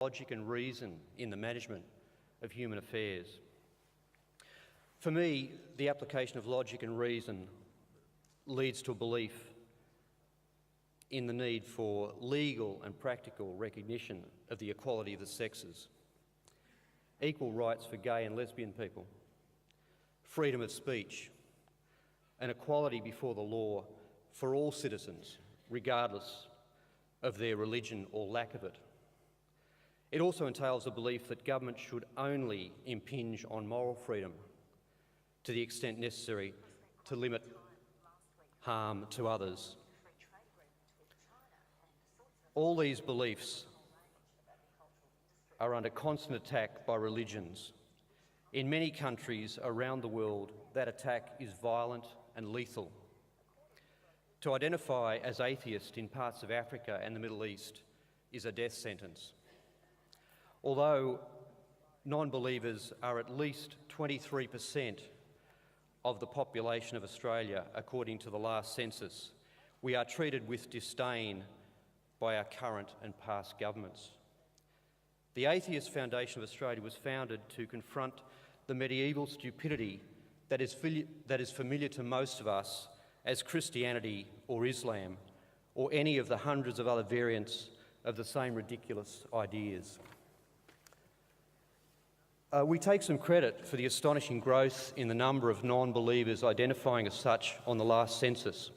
logic and reason in the management of human affairs. For me, the application of logic and reason leads to a belief in the need for legal and practical recognition of the equality of the sexes, equal rights for gay and lesbian people, freedom of speech, and equality before the law for all citizens, regardless of their religion or lack of it. It also entails a belief that government should only impinge on moral freedom to the extent necessary to limit harm to others. All these beliefs are under constant attack by religions. In many countries around the world, that attack is violent and lethal. To identify as atheist in parts of Africa and the Middle East is a death sentence. Although non-believers are at least 23% of the population of Australia, according to the last census, we are treated with disdain by our current and past governments. The Atheist Foundation of Australia was founded to confront the medieval stupidity that is familiar to most of us as Christianity or Islam, or any of the hundreds of other variants of the same ridiculous ideas. We take some credit for the astonishing growth in the number of non-believers identifying as such on the last census.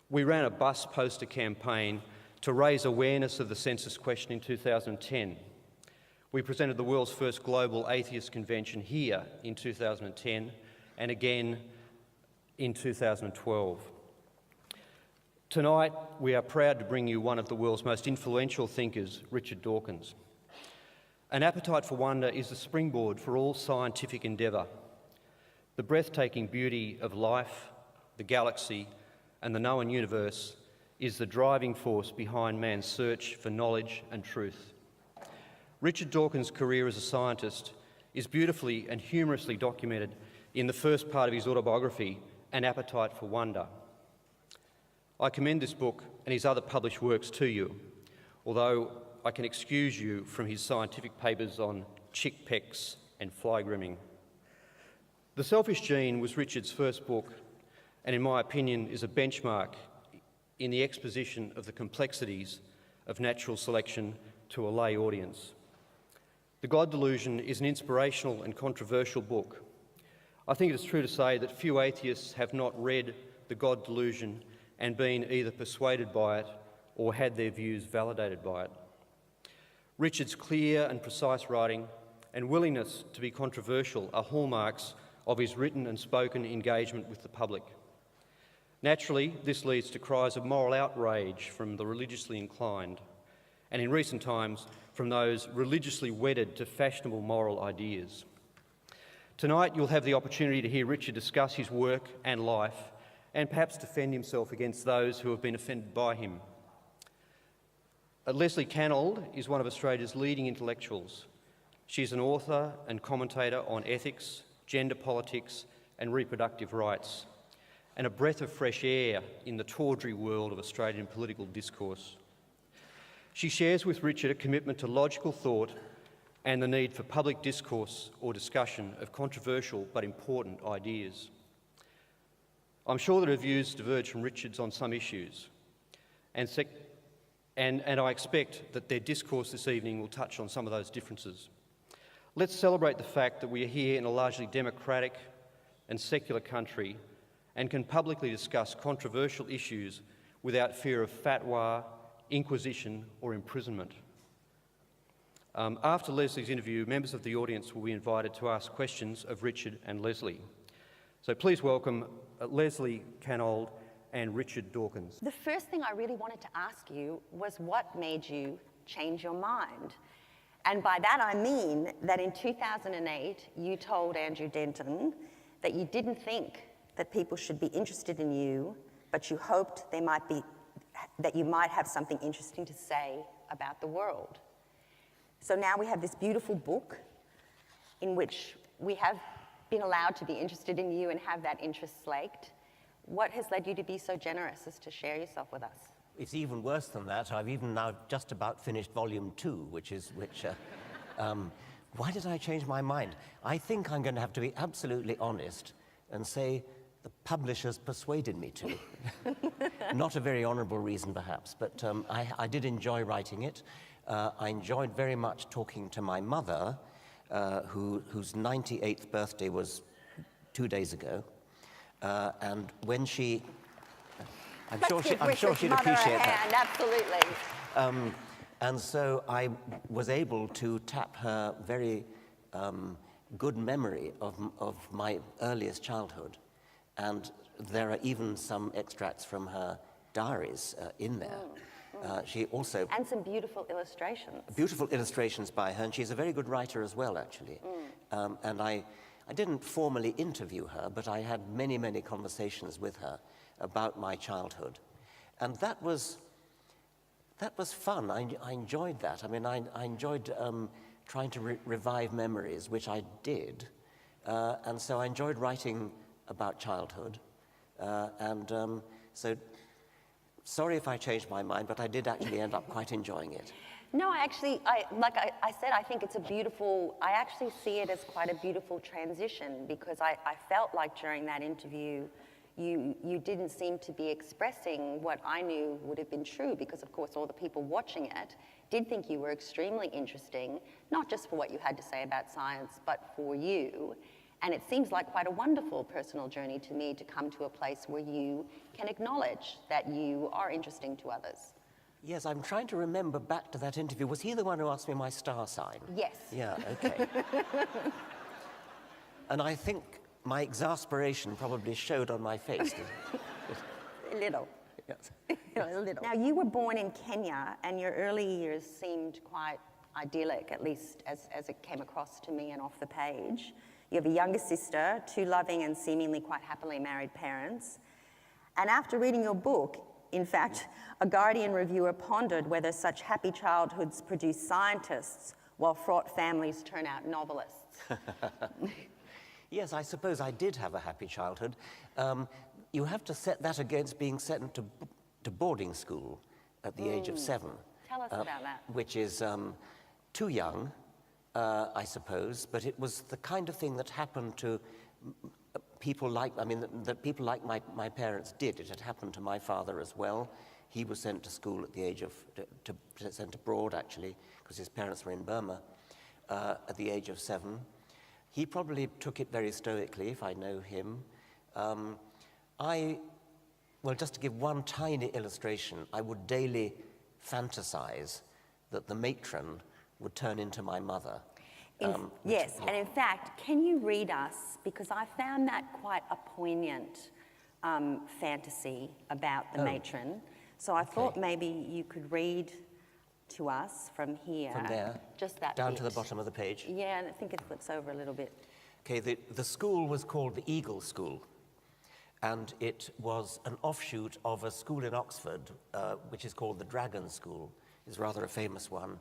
We ran a bus poster campaign to raise awareness of the census question in 2010. We presented the world's first global atheist convention here in 2010 and again in 2012. Tonight, we are proud to bring you one of the world's most influential thinkers, Richard Dawkins. An appetite for wonder is the springboard for all scientific endeavour. The breathtaking beauty of life, the galaxy, and the known universe is the driving force behind man's search for knowledge and truth. Richard Dawkins' career as a scientist is beautifully and humorously documented in the first part of his autobiography, An Appetite for Wonder. I commend this book and his other published works to you, although I can excuse you from his scientific papers on chick pecks and fly grooming. The Selfish Gene was Richard's first book and, in my opinion, is a benchmark in the exposition of the complexities of natural selection to a lay audience. The God Delusion is an inspirational and controversial book. I think it is true to say that few atheists have not read The God Delusion and been either persuaded by it or had their views validated by it. Richard's clear and precise writing and willingness to be controversial are hallmarks of his written and spoken engagement with the public. Naturally, this leads to cries of moral outrage from the religiously inclined, and in recent times, from those religiously wedded to fashionable moral ideas. Tonight, you'll have the opportunity to hear Richard discuss his work and life, and perhaps defend himself against those who have been offended by him. Lesley Cannold is one of Australia's leading intellectuals. She's an author and commentator on ethics, gender politics, and reproductive rights, and a breath of fresh air in the tawdry world of Australian political discourse. She shares with Richard a commitment to logical thought and the need for public discourse or discussion of controversial but important ideas. I'm sure that her views diverge from Richard's on some issues, and I expect that their discourse this evening will touch on some of those differences. Let's celebrate the fact that we are here in a largely democratic and secular country and can publicly discuss controversial issues without fear of fatwa, inquisition or imprisonment. After Lesley's interview, members of the audience will be invited to ask questions of Richard and Lesley. So please welcome Lesley Cannold and Richard Dawkins. The first thing I really wanted to ask you was what made you change your mind? And by that I mean that in 2008 you told Andrew Denton that you didn't think that people should be interested in you, but you hoped that you might have something interesting to say about the world. So now we have this beautiful book in which we have been allowed to be interested in you and have that interest slaked. What has led you to be so generous as to share yourself with us? it's even worse than that. I've even now just about finished volume 2, why did I change my mind? I think I'm going to have to be absolutely honest and say the publishers persuaded me to. Not a very honorable reason, perhaps, but I did enjoy writing it. I enjoyed very much talking to my mother, whose 98th birthday was 2 days ago. And when she... I'm sure she'd appreciate that. Absolutely. And so I was able to tap her very good memory of my earliest childhood. And there are even some extracts from her diaries in there. She also... And some beautiful illustrations. Beautiful illustrations by her, and she's a very good writer as well, actually. And I didn't formally interview her, but I had many, many conversations with her about my childhood. And that was fun. I enjoyed that. I mean, I enjoyed trying to revive memories, which I did. And so I enjoyed writing about childhood. So sorry if I changed my mind, but I did actually end up quite enjoying it. No, I said, I think it's a beautiful, I actually see it as quite a beautiful transition, because I felt like during that interview, you didn't seem to be expressing what I knew would have been true, because of course all the people watching it did think you were extremely interesting, not just for what you had to say about science, but for you. And it seems like quite a wonderful personal journey to me to come to a place where you can acknowledge that you are interesting to others. Yes, I'm trying to remember back to that interview. Was he the one who asked me my star sign? Yes. Yeah, okay. And I think my exasperation probably showed on my face. A little. Yes. A little. Now, you were born in Kenya, and your early years seemed quite idyllic, at least as it came across to me and off the page. You have a younger sister, 2 loving and seemingly quite happily married parents. And after reading your book, in fact, a Guardian reviewer pondered whether such happy childhoods produce scientists while fraught families turn out novelists. Yes, I suppose I did have a happy childhood. You have to set that against being sent to boarding school at the age of 7. Tell us about that. Which is too young, I suppose, but it was the kind of thing that happened to people like, that people like my parents did. It had happened to my father as well. He was sent to school at the age of, sent abroad actually, because his parents were in Burma, at the age of 7. He probably took it very stoically, if I know him. Well, just to give one tiny illustration, I would daily fantasize that the matron would turn into my mother. Yes, and in fact, can you read us, because I found that quite a poignant fantasy about the matron. So I thought maybe you could read to us from here. From there? Just that down bit. to the bottom of the page? Yeah, and I think it flips over a little bit. Okay, the school was called the Eagle School, and it was an offshoot of a school in Oxford, which is called the Dragon School. It's rather a famous one.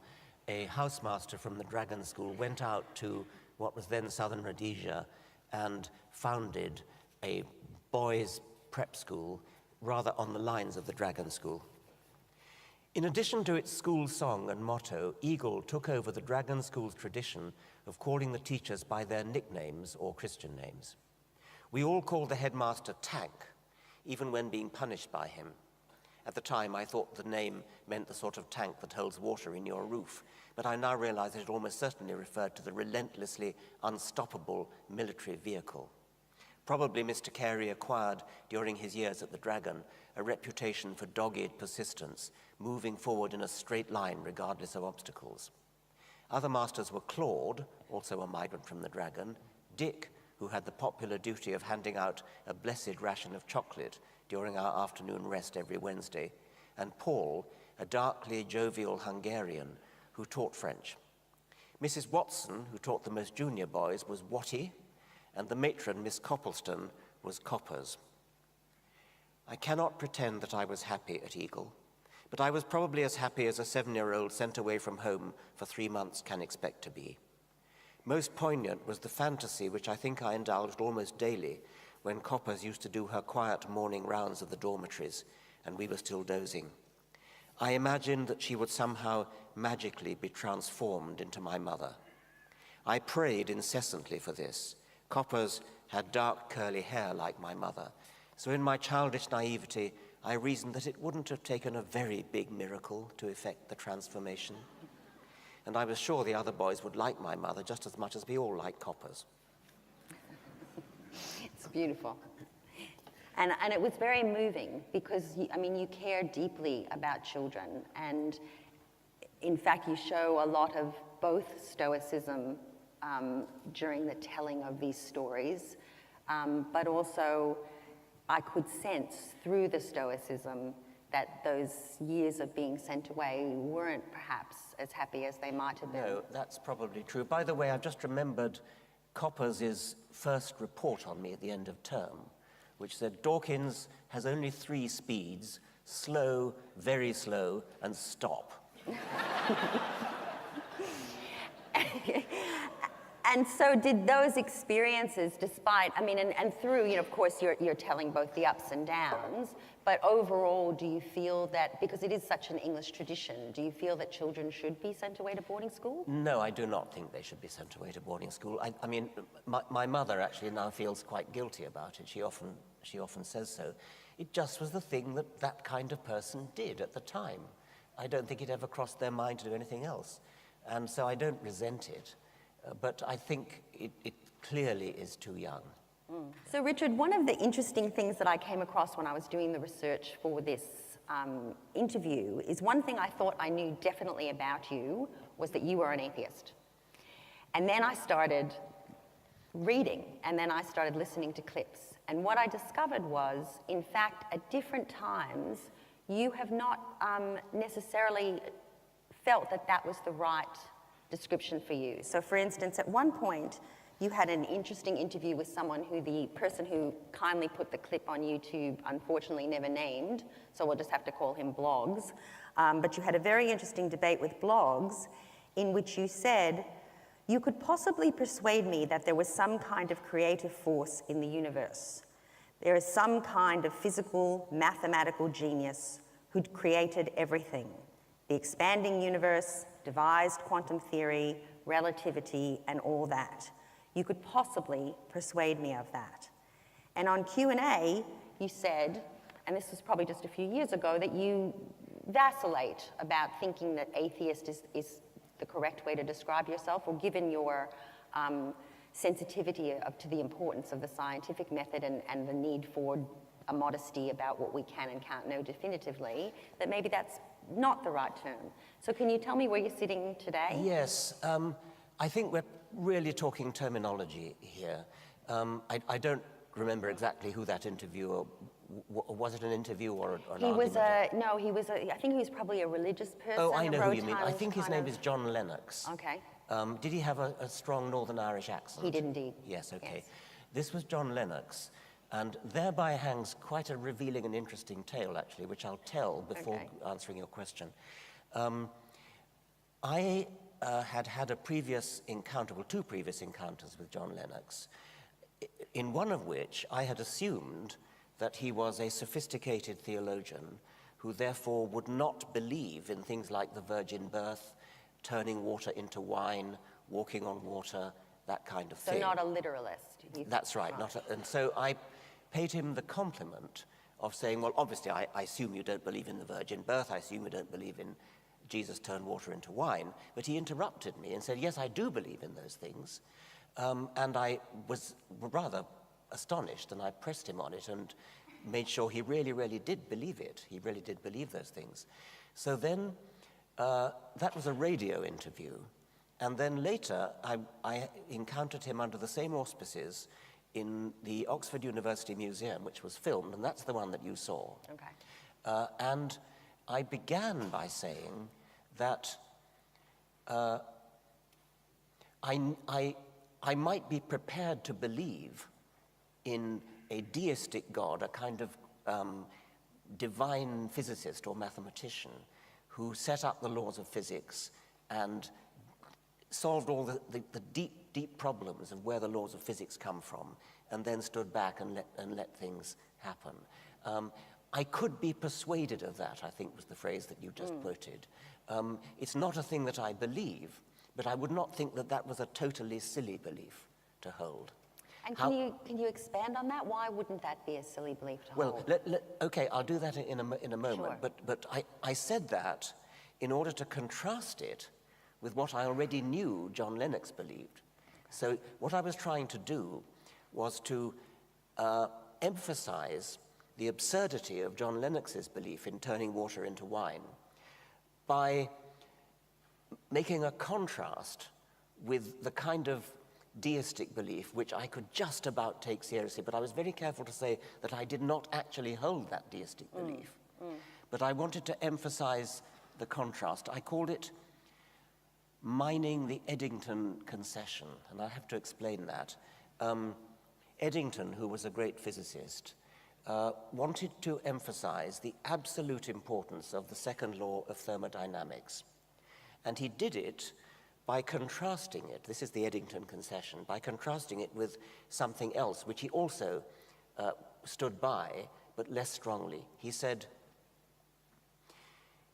A housemaster from the Dragon School went out to what was then Southern Rhodesia and founded a boys' prep school rather on the lines of the Dragon School. In addition to its school song and motto, Eagle took over the Dragon School's tradition of calling the teachers by their nicknames or Christian names. We all called the headmaster Tank, even when being punished by him. At the time, I thought the name meant the sort of tank that holds water in your roof, but I now realize that it almost certainly referred to the relentlessly unstoppable military vehicle. Probably Mr. Carey acquired, during his years at the Dragon, a reputation for dogged persistence, moving forward in a straight line regardless of obstacles. Other masters were Claude, also a migrant from the Dragon, Dick, who had the popular duty of handing out a blessed ration of chocolate during our afternoon rest every Wednesday, and Paul, a darkly jovial Hungarian who taught French. Mrs. Watson, who taught the most junior boys, was Watty, and the matron, Miss Coppleston, was Coppers. I cannot pretend that I was happy at Eagle, but I was probably as happy as a 7-year-old sent away from home for 3 months can expect to be. Most poignant was the fantasy which I think I indulged almost daily when Coppers used to do her quiet morning rounds of the dormitories and we were still dozing. I imagined that she would somehow magically be transformed into my mother. I prayed incessantly for this. Coppers had dark curly hair like my mother, so in my childish naivety, I reasoned that it wouldn't have taken a very big miracle to effect the transformation. And I was sure the other boys would like my mother just as much as we all like Coppers. It's beautiful. And it was very moving because, you care deeply about children. And in fact, you show a lot of both stoicism during the telling of these stories, but also I could sense through the stoicism that those years of being sent away weren't perhaps as happy as they might have been. No, that's probably true. By the way, I've just remembered Coppers' first report on me at the end of term, which said Dawkins has only 3 speeds: slow, very slow, and stop. And so did those experiences, despite, and through, of course, you're telling both the ups and downs, but overall, do you feel that, because it is such an English tradition, do you feel that children should be sent away to boarding school? No, I do not think they should be sent away to boarding school. My mother actually now feels quite guilty about it. She often says so. It just was the thing that kind of person did at the time. I don't think it ever crossed their mind to do anything else. And so I don't resent it. But I think it clearly is too young. So Richard, one of the interesting things that I came across when I was doing the research for this interview is one thing I thought I knew definitely about you was that you were an atheist. And then I started reading, and then I started listening to clips. And what I discovered was, in fact, at different times, you have not necessarily felt that that was the right description for you. So for instance, at one point, you had an interesting interview with someone who the person who kindly put the clip on YouTube unfortunately never named, so we'll just have to call him Blogs. But you had a very interesting debate with Blogs in which you said, you could possibly persuade me that there was some kind of creative force in the universe. There is some kind of physical, mathematical genius who'd created everything. The expanding universe, devised quantum theory, relativity, and all that. You could possibly persuade me of that. And on Q&A, you said, and this was probably just a few years ago, that you vacillate about thinking that atheist is the correct way to describe yourself, or given your sensitivity to the importance of the scientific method and the need for a modesty about what we can and can't know definitively, that maybe that's not the right term. So can you tell me where you're sitting today? Yes, I think we're really talking terminology here. I don't remember exactly who that interviewer, was it an interview or an argument? I think he was probably a religious person. Oh, I know who you mean. I think his name is John Lennox. Okay. Did he have a strong Northern Irish accent? He did indeed. Yes, okay. Yes. This was John Lennox, and thereby hangs quite a revealing and interesting tale, actually, which I'll tell before answering your question. I had a previous encounter, well, 2 previous encounters with John Lennox, in one of which I had assumed that he was a sophisticated theologian who therefore would not believe in things like the virgin birth, turning water into wine, walking on water, that kind of thing. So not a literalist. That's right. And so I paid him the compliment of saying, well, obviously, I assume you don't believe in the virgin birth. I assume you don't believe in Jesus turned water into wine. But he interrupted me and said, yes, I do believe in those things. And I was rather astonished, and I pressed him on it and made sure he really, really did believe it. He really did believe those things. So then that was a radio interview. And then later, I encountered him under the same auspices in the Oxford University Museum, which was filmed, and that's the one that you saw. Okay. And I began by saying that I might be prepared to believe in a deistic God, a kind of divine physicist or mathematician who set up the laws of physics and solved all the deep, deep problems of where the laws of physics come from, and then stood back and let things happen. I could be persuaded of that, I think was the phrase that you just quoted. It's not a thing that I believe, but I would not think that that was a totally silly belief to hold. And can you expand on that? Why wouldn't that be a silly belief to hold? Well, okay, I'll do that in a moment. Sure. But I said that in order to contrast it with what I already knew John Lennox believed. So what I was trying to do was to emphasize the absurdity of John Lennox's belief in turning water into wine by making a contrast with the kind of deistic belief which I could just about take seriously, but I was very careful to say that I did not actually hold that deistic belief. But I wanted to emphasize the contrast. I called it mining the Eddington concession, and I have to explain that. Eddington, who was a great physicist, wanted to emphasize the absolute importance of the second law of thermodynamics. And he did it by contrasting it, this is the Eddington concession, by contrasting it with something else, which he also stood by, but less strongly. He said,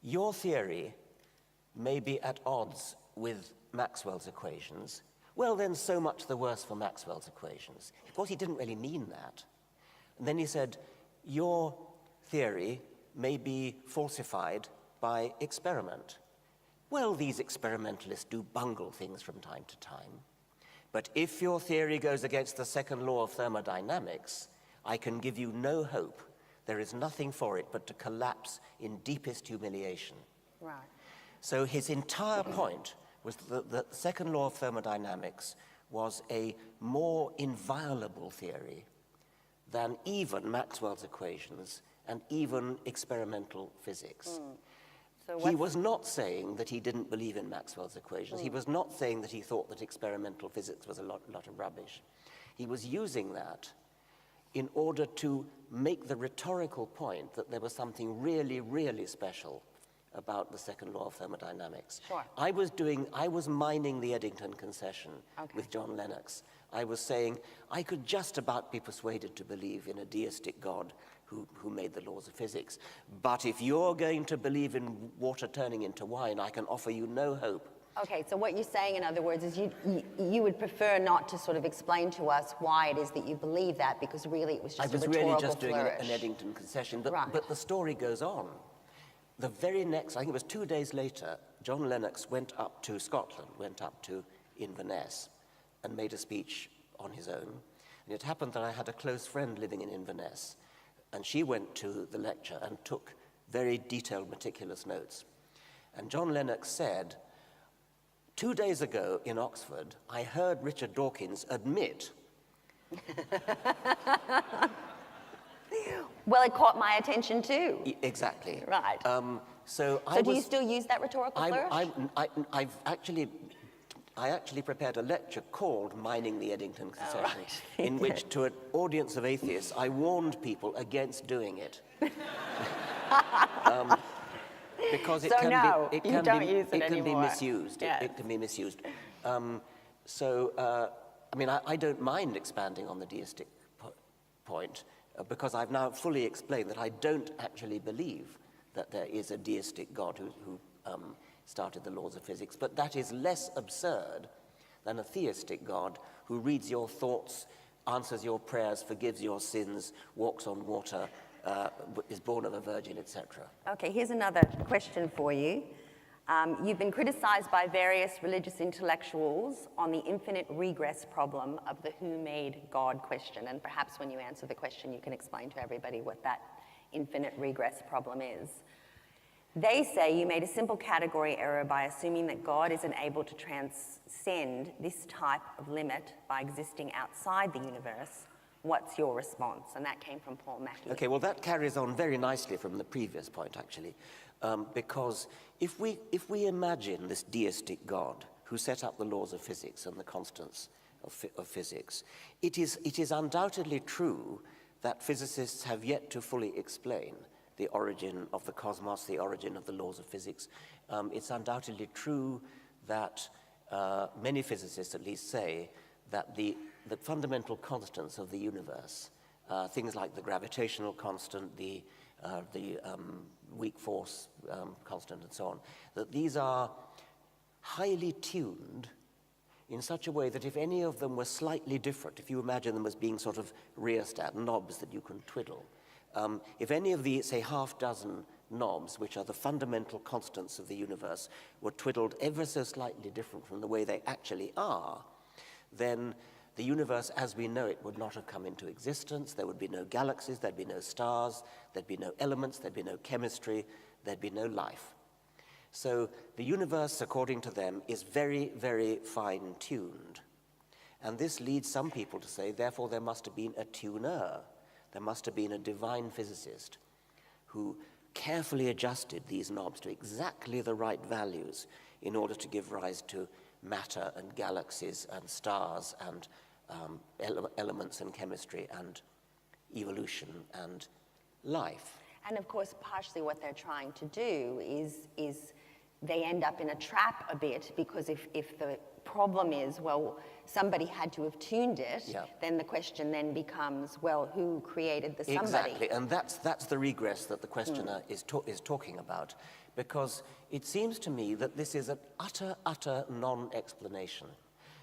your theory may be at odds with Maxwell's equations. Well, then so much the worse for Maxwell's equations. Of course, he didn't really mean that. And then he said, your theory may be falsified by experiment. Well, these experimentalists do bungle things from time to time. But if your theory goes against the second law of thermodynamics, I can give you no hope. There is nothing for it but to collapse in deepest humiliation. Right. So his entire point was that the second law of thermodynamics was a more inviolable theory than even Maxwell's equations and even experimental physics. So he was not saying that he didn't believe in Maxwell's equations. He was not saying that he thought that experimental physics was a lot of rubbish. He was using that in order to make the rhetorical point that there was something really, really special about the second law of thermodynamics. Sure. I was mining the Eddington concession with John Lennox. I was saying I could just about be persuaded to believe in a deistic God who made the laws of physics. But if you're going to believe in water turning into wine, I can offer you no hope. Okay, so what you're saying, in other words, is you would prefer not to sort of explain to us why it is that you believe that, because really it was just a rhetorical flourish. I was really just doing an Eddington concession, but the story goes on. The very next, I think it was 2 days later, John Lennox went up to Scotland, went up to Inverness, and made a speech on his own. And it happened that I had a close friend living in Inverness, and she went to the lecture and took very detailed, meticulous notes. And John Lennox said, 2 days ago in Oxford, I heard Richard Dawkins admit. Well, it caught my attention too. Exactly. Right. So do you still use that rhetorical flourish? I actually prepared a lecture called Mining the Eddington Concession, right. in which, to an audience of atheists, I warned people against doing it. Because it can be misused. Yes. It can be misused. I mean, I don't mind expanding on the deistic point, because I've now fully explained that I don't actually believe that there is a deistic God who started the laws of physics, but that is less absurd than a theistic God who reads your thoughts, answers your prayers, forgives your sins, walks on water, is born of a virgin, etc. Okay, here's another question for you. You've been criticized by various religious intellectuals on the infinite regress problem of the who made God question, and perhaps when you answer the question you can explain to everybody what that infinite regress problem is. They say you made a simple category error by assuming that God isn't able to transcend this type of limit by existing outside the universe. What's your response? And that came from Paul Mackey. Okay, well, that carries on very nicely from the previous point, actually, because if we imagine this deistic God who set up the laws of physics and the constants of physics, it is undoubtedly true that physicists have yet to fully explain the origin of the cosmos, the origin of the laws of physics. It's undoubtedly true that many physicists at least say that the fundamental constants of the universe, things like the gravitational constant, the the weak force constant and so on, that these are highly tuned in such a way that if any of them were slightly different, if you imagine them as being sort of rheostat knobs that you can twiddle, if any of the, say, half dozen knobs, which are the fundamental constants of the universe, were twiddled ever so slightly different from the way they actually are, then the universe as we know it would not have come into existence. There would be no galaxies, there'd be no stars, there'd be no elements, there'd be no chemistry, there'd be no life. So the universe, according to them, is very, very fine-tuned. And this leads some people to say, therefore, there must have been a tuner. There must have been a divine physicist who carefully adjusted these knobs to exactly the right values in order to give rise to matter and galaxies and stars and elements and chemistry and evolution and life. And of course, partially what they're trying to do is they end up in a trap a bit, because if the problem is, well, somebody had to have tuned it, Yeah. then the question then becomes, well, who created the somebody? Exactly, and that's the regress that the questioner is talking about, because it seems to me that this is an utter non-explanation.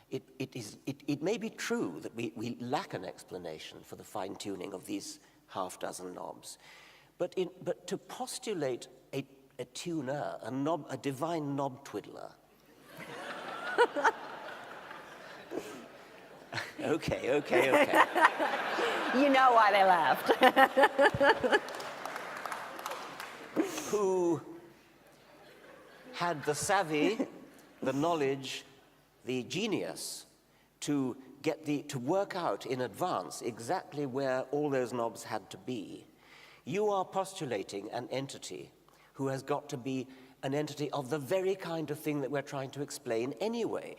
It may be true that we lack an explanation for the fine-tuning of these half dozen knobs, but to postulate a tuner, a divine knob twiddler. Okay. You know why they laughed. Who had the savvy, the knowledge, the genius to work out in advance exactly where all those knobs had to be. You are postulating an entity who has got to be an entity of the very kind of thing that we're trying to explain anyway.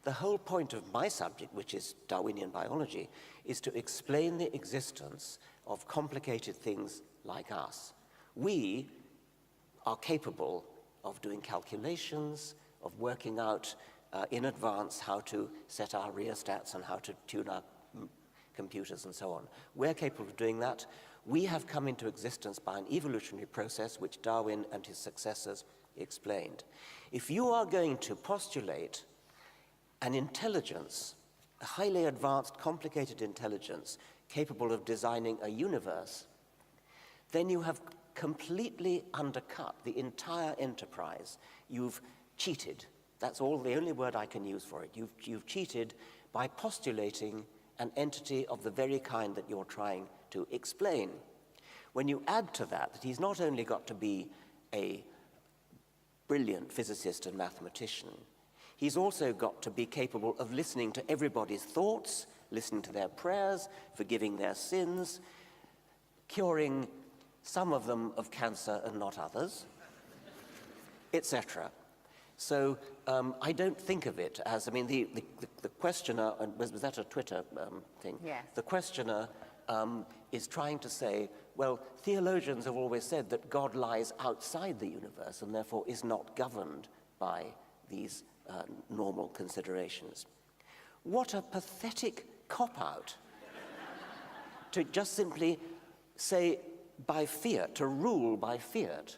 The whole point of my subject, which is Darwinian biology, is to explain the existence of complicated things like us. We are capable of doing calculations, of working out in advance how to set our rheostats and how to tune our computers and so on. We're capable of doing that. We have come into existence by an evolutionary process which Darwin and his successors explained. If you are going to postulate an intelligence, a highly advanced, complicated intelligence capable of designing a universe, then you have completely undercut the entire enterprise. You've cheated. That's all, the only word I can use for it. You've cheated by postulating an entity of the very kind that you're trying to explain. When you add to that he's not only got to be a brilliant physicist and mathematician, he's also got to be capable of listening to everybody's thoughts, listening to their prayers, forgiving their sins, curing some of them of cancer and not others, etc. So I don't think of it as, I mean, the questioner, was that a Twitter thing? Yes. The questioner is trying to say, well, theologians have always said that God lies outside the universe and therefore is not governed by these normal considerations. What a pathetic cop-out to just simply say by fiat, to rule by fiat,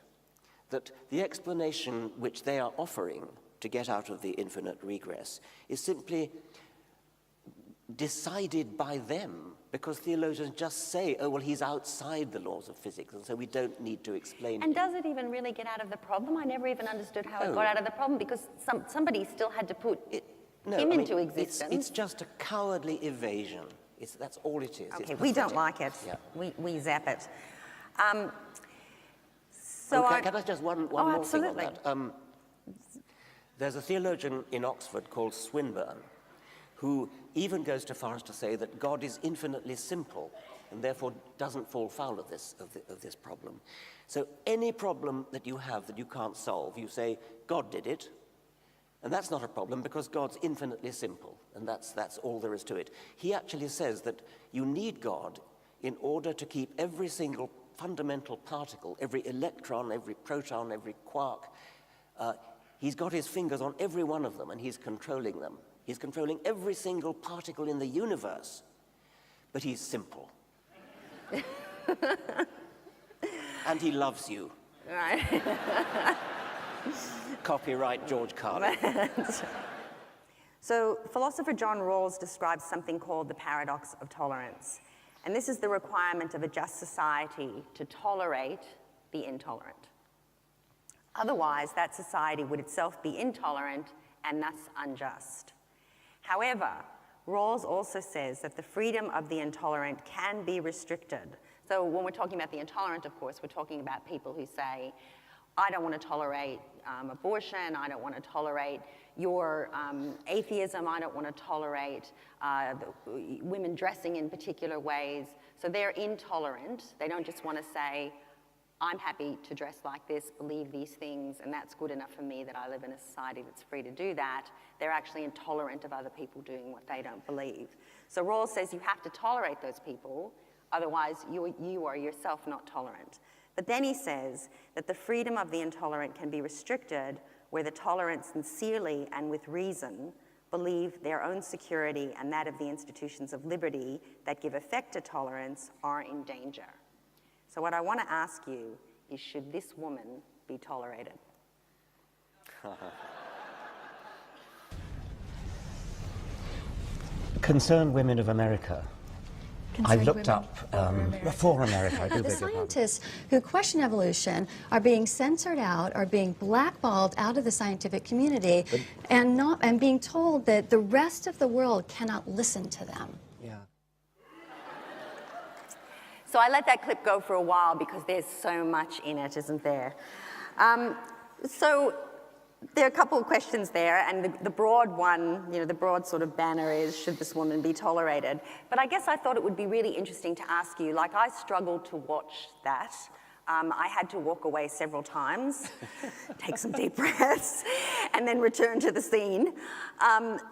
that the explanation which they are offering to get out of the infinite regress is simply decided by them, because theologians just say, oh, well, he's outside the laws of physics, and so we don't need to explain And it. does it even really get out of the problem? I never even understood how it No. got out of the problem, because somebody still had to put him into existence. It's just a cowardly evasion. That's all it is. Okay, It's we don't pathetic. like it. Yeah. We zap it. Can I just one more absolutely. thing on that? There's a theologian in Oxford called Swinburne, who even goes so far as to say that God is infinitely simple and therefore doesn't fall foul of this problem. So any problem that you have that you can't solve, you say, God did it, and that's not a problem because God's infinitely simple, and that's all there is to it. He actually says that you need God in order to keep every single fundamental particle, every electron, every proton, every quark, he's got his fingers on every one of them and he's controlling them. He's controlling every single particle in the universe, but he's simple. And he loves you. Right. Copyright George Carlin. So philosopher John Rawls describes something called the paradox of tolerance. And this is the requirement of a just society to tolerate the intolerant. Otherwise, that society would itself be intolerant and thus unjust. However, Rawls also says that the freedom of the intolerant can be restricted. So when we're talking about the intolerant, of course, we're talking about people who say, I don't want to tolerate abortion, I don't want to tolerate your atheism, I don't want to tolerate women dressing in particular ways. So they're intolerant. They don't just want to say, I'm happy to dress like this, believe these things, and that's good enough for me that I live in a society that's free to do that. They're actually intolerant of other people doing what they don't believe. So Rawls says you have to tolerate those people, otherwise you are yourself not tolerant. But then he says that the freedom of the intolerant can be restricted where the tolerant sincerely and with reason believe their own security and that of the institutions of liberty that give effect to tolerance are in danger. So what I want to ask you is, should this woman be tolerated? Concerned Women of America. I've looked up for America. I do The beg your pardon. scientists who question evolution are being censored out, are being blackballed out of the scientific community, and being told that the rest of the world cannot listen to them. Yeah. So I let that clip go for a while because there's so much in it, isn't there? So there are a couple of questions there, and the broad one, the broad sort of banner is, should this woman be tolerated? But I guess I thought it would be really interesting to ask you, like I struggled to watch that. I had to walk away several times, take some deep breaths, and then return to the scene.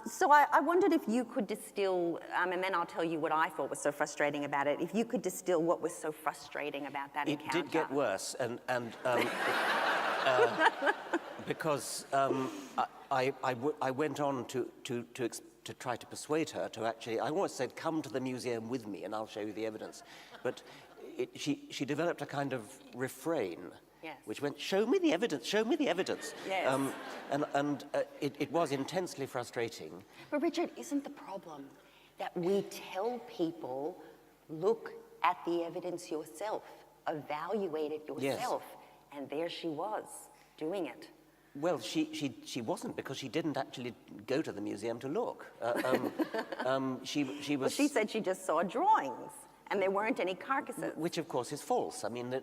So I wondered if you could distill, and then I'll tell you what I thought was so frustrating about it, if you could distill what was so frustrating about that encounter. It did get worse, and because I went on to try to persuade her to actually, I almost said, come to the museum with me and I'll show you the evidence. But she developed a kind of refrain, yes, which went, show me the evidence, show me the evidence. Yes. It was intensely frustrating. But Richard, isn't the problem that we tell people, look at the evidence yourself, evaluate it yourself, yes, and there she was, doing it. Well, she wasn't, because she didn't actually go to the museum to look. She was. Well, she said she just saw drawings, and there weren't any carcasses. Which, of course, is false. I mean,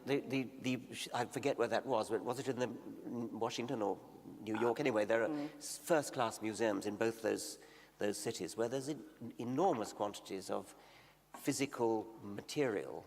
I forget where that was, but was it in Washington or New York? Anyway, there are first-class museums in both those cities where there's enormous quantities of physical material.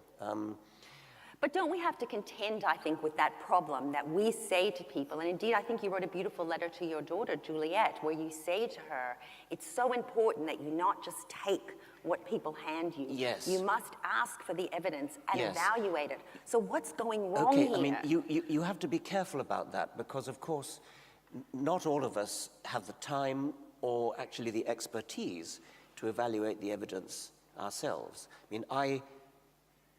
But don't we have to contend, I think, with that problem that we say to people, and indeed I think you wrote a beautiful letter to your daughter, Juliet, where you say to her, it's so important that you not just take what people hand you. Yes. You must ask for the evidence and yes, evaluate it. So what's going wrong here? Okay, I mean, you have to be careful about that, because, of course, not all of us have the time or actually the expertise to evaluate the evidence ourselves. I mean,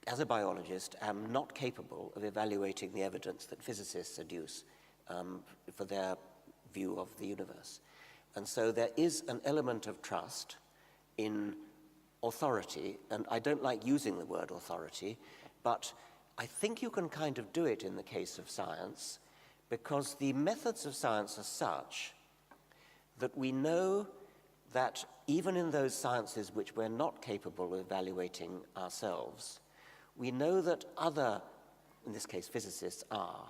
as a biologist, am not capable of evaluating the evidence that physicists adduce for their view of the universe. And so there is an element of trust in authority, and I don't like using the word authority, but I think you can kind of do it in the case of science, because the methods of science are such that we know that even in those sciences which we're not capable of evaluating ourselves, we know that other, in this case physicists, are.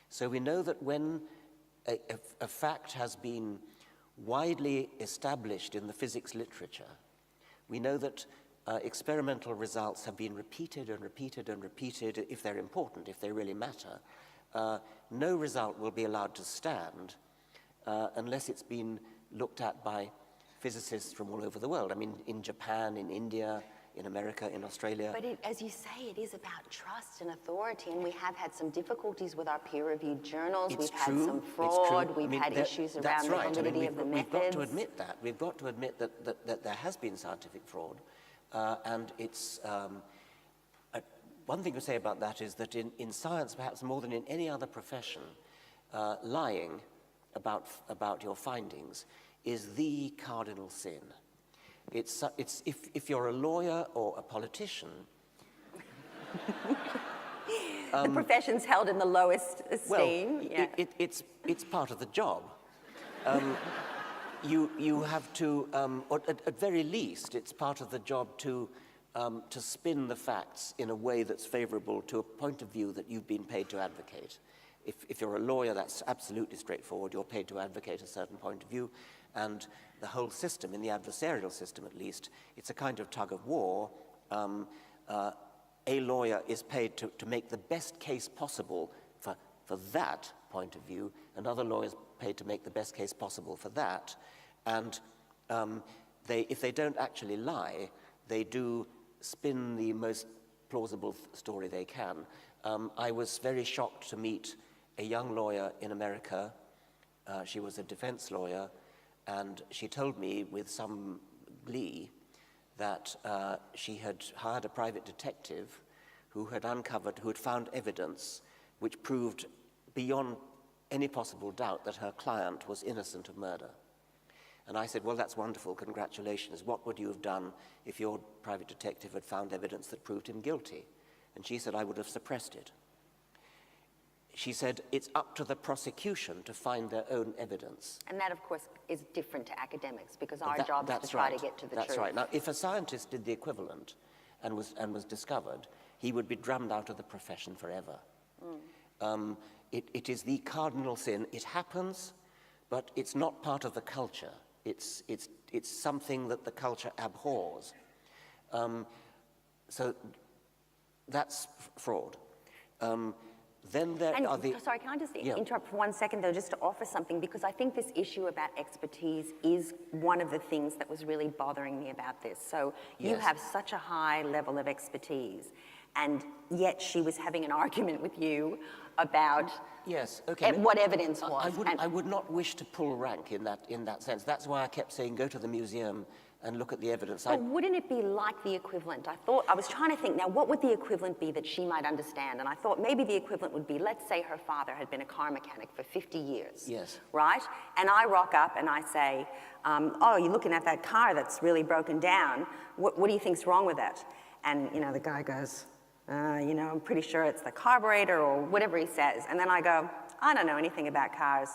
So we know that when a fact has been widely established in the physics literature, we know that experimental results have been repeated and repeated and repeated if they're important, if they really matter. No result will be allowed to stand unless it's been looked at by physicists from all over the world. I mean, in Japan, in India, in America, in Australia. But as you say, it is about trust and authority, and we have had some difficulties with our peer-reviewed journals. We've had some fraud. We've had issues around the validity of the methods. We've got to admit that. We've got to admit that there has been scientific fraud, and it's one thing to say about that is that in science, perhaps more than in any other profession, lying about your findings is the cardinal sin. It's if you're a lawyer or a politician. The profession's held in the lowest esteem. Well, it's part of the job. You have to, or at very least, it's part of the job to spin the facts in a way that's favourable to a point of view that you've been paid to advocate. If you're a lawyer, that's absolutely straightforward. You're paid to advocate a certain point of view, and the whole system, in the adversarial system at least, it's a kind of tug of war. A lawyer is paid to make the best case possible for that point of view. Another lawyer is paid to make the best case possible for that. And if they don't actually lie, they do spin the most plausible story they can. I was very shocked to meet a young lawyer in America. She was a defense lawyer, and she told me with some glee that she had hired a private detective who had found evidence which proved beyond any possible doubt that her client was innocent of murder. And I said, well, that's wonderful, congratulations. What would you have done if your private detective had found evidence that proved him guilty? And she said, I would have suppressed it. She said, it's up to the prosecution to find their own evidence. And that, of course, is different to academics, because our job is to try to get to the truth. That's right. Now, if a scientist did the equivalent and was discovered, he would be drummed out of the profession forever. It is the cardinal sin. It happens, but it's not part of the culture. It's something that the culture abhors. So that's fraud. Then there are the... Sorry, can I just interrupt for 1 second, though, just to offer something, because I think this issue about expertise is one of the things that was really bothering me about this. So you have such a high level of expertise, and yet she was having an argument with you about what evidence was. I would not wish to pull rank in that sense. That's why I kept saying, go to the museum and look at the evidence. But wouldn't it be like the equivalent? I was trying to think, now what would the equivalent be that she might understand? And I thought maybe the equivalent would be, let's say her father had been a car mechanic for 50 years. Yes. Right? And I rock up and I say, oh, you're looking at that car that's really broken down. What do you think's wrong with it? And, the guy goes, I'm pretty sure it's the carburetor or whatever he says. And then I go, I don't know anything about cars,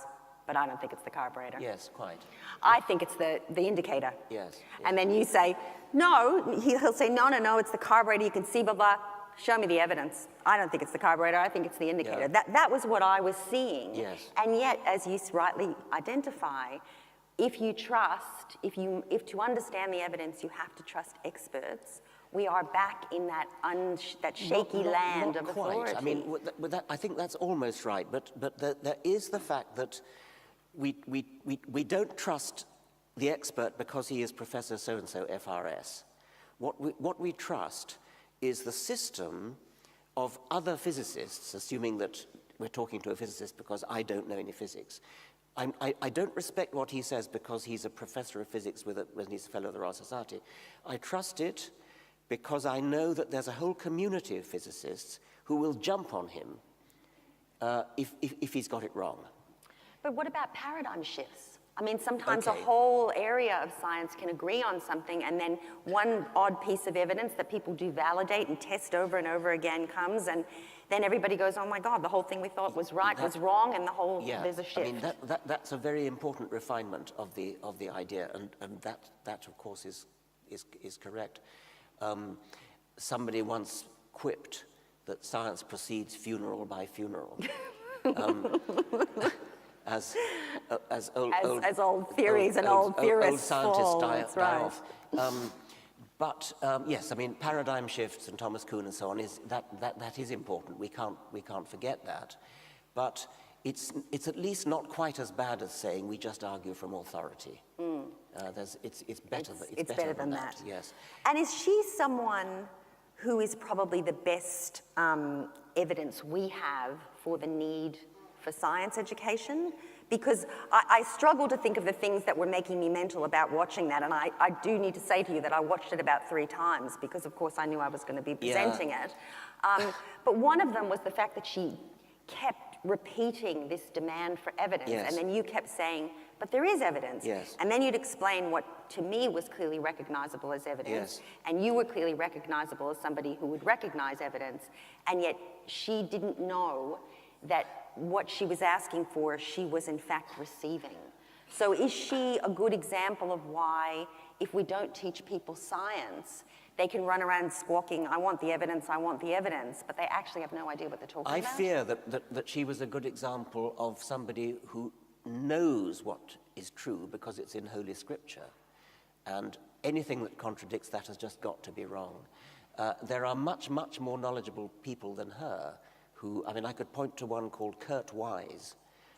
but I don't think it's the carburetor. Yes, quite. I think it's the indicator. Yes. And then you say, no, he'll say, no, it's the carburetor, you can see, blah, blah. Show me the evidence. I don't think it's the carburetor, I think it's the indicator. Yeah. That was what I was seeing. Yes. And yet, as you rightly identify, if to understand the evidence, you have to trust experts, we are back in that shaky land of authority. I mean, I think that's almost right, but there is the fact that we don't trust the expert because he is Professor so-and-so FRS. What we trust is the system of other physicists, assuming that we're talking to a physicist because I don't know any physics. I don't respect what he says because he's a professor of physics when he's a fellow of the Royal Society. I trust it because I know that there's a whole community of physicists who will jump on him if he's got it wrong. But what about paradigm shifts? I mean, sometimes a whole area of science can agree on something, and then one odd piece of evidence that people do validate and test over and over again comes, and then everybody goes, oh my God, the whole thing we thought was right was wrong, and there's a shift. I mean, that's a very important refinement of the idea, and that of course is correct. Somebody once quipped that science proceeds funeral by funeral. As old theories and old theorists old scientists die off. But yes, I mean, paradigm shifts and Thomas Kuhn and so on that is important. We can't forget that. But it's at least not quite as bad as saying we just argue from authority. It's better than that. Yes. And is she someone who is probably the best evidence we have for the need for science education? Because I struggle to think of the things that were making me mental about watching that, and I do need to say to you that I watched it about 3 times because, of course, I knew I was going to be presenting it. But one of them was the fact that she kept repeating this demand for evidence, Yes. and then you kept saying, but there is evidence. Yes. And then you'd explain what, to me, was clearly recognizable as evidence. Yes. And you were clearly recognizable as somebody who would recognize evidence, and yet she didn't know that what she was asking for, she was in fact receiving. So is she a good example of why, if we don't teach people science, they can run around squawking, I want the evidence, but they actually have no idea what they're talking I about? fear that she was a good example of somebody who knows what is true because it's in Holy Scripture. And anything that contradicts that has just got to be wrong. There are much, much more knowledgeable people than her who, I mean, I could point to one called Kurt Wise,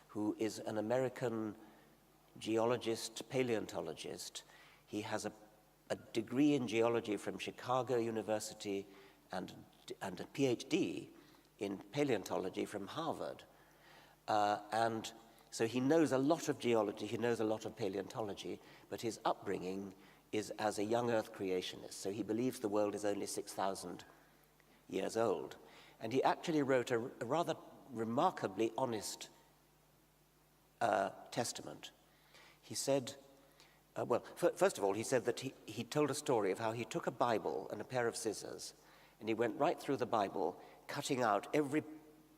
who is an American geologist, paleontologist. He has a degree in geology from Chicago University and a PhD in paleontology from Harvard. And so he knows a lot of geology, he knows a lot of paleontology, but his upbringing is as a young Earth creationist. So he believes the world is only 6,000 years old. And he actually wrote a rather remarkably honest testament. He said, first of all, he said that he told a story of how he took a Bible and a pair of scissors, and he went right through the Bible, cutting out every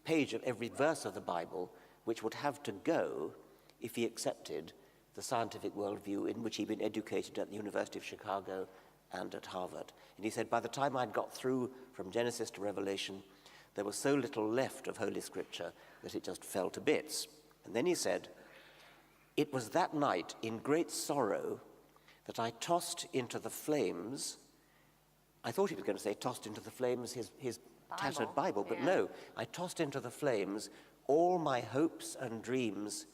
page of every verse of the Bible, which would have to go if he accepted the scientific worldview in which he'd been educated at the University of Chicago and at Harvard. And he said, by the time I'd got through from Genesis to Revelation, there was so little left of Holy Scripture that it just fell to bits. And then he said, it was that night in great sorrow that I tossed into the flames. I thought he was going to say tossed into the flames his tattered Bible, but no, I tossed into the flames all my hopes and dreams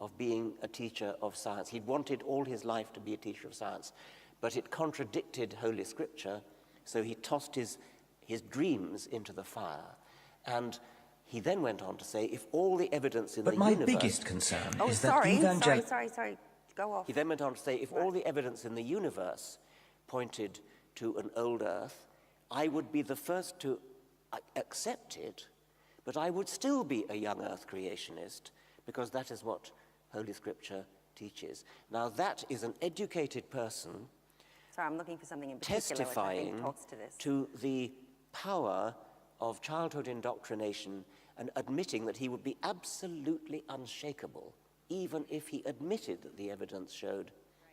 of being a teacher of science. He'd wanted all his life to be a teacher of science, but it contradicted Holy Scripture, so he tossed his dreams into the fire. And he then went on to say, if all the evidence in the universe... But my biggest concern is sorry, that sorry, go off. He then went on to say, if all the evidence in the universe pointed to an old Earth, I would be the first to accept it, but I would still be a young Earth creationist, because that is what Holy Scripture teaches. Now, that is an educated person Sorry, I'm looking for something in particular which I think talks to this. to the power of childhood indoctrination and admitting that he would be absolutely unshakable, even if he admitted that the evidence showed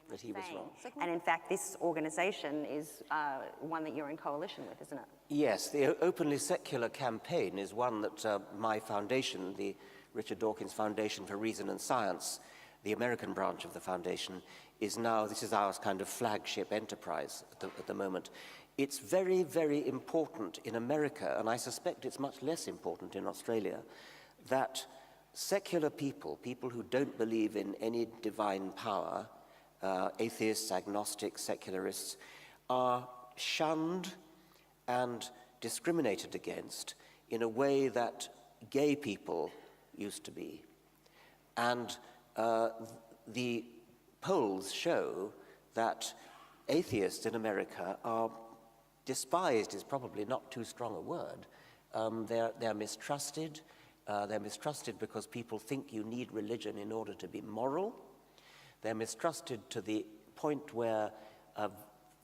that he was wrong. And in fact, this organization is one that you're in coalition with, isn't it? Yes, the Openly Secular campaign is one that my foundation, the Richard Dawkins Foundation for Reason and Science, the American branch of the foundation, is now, this is our kind of flagship enterprise at the moment. It's very, very important in America, and I suspect it's much less important in Australia, that secular people, people who don't believe in any divine power, atheists, agnostics, secularists, are shunned and discriminated against in a way that gay people used to be. And the polls show that atheists in America are despised, is probably not too strong a word. They're mistrusted. They're mistrusted because people think you need religion in order to be moral. They're mistrusted to the point where a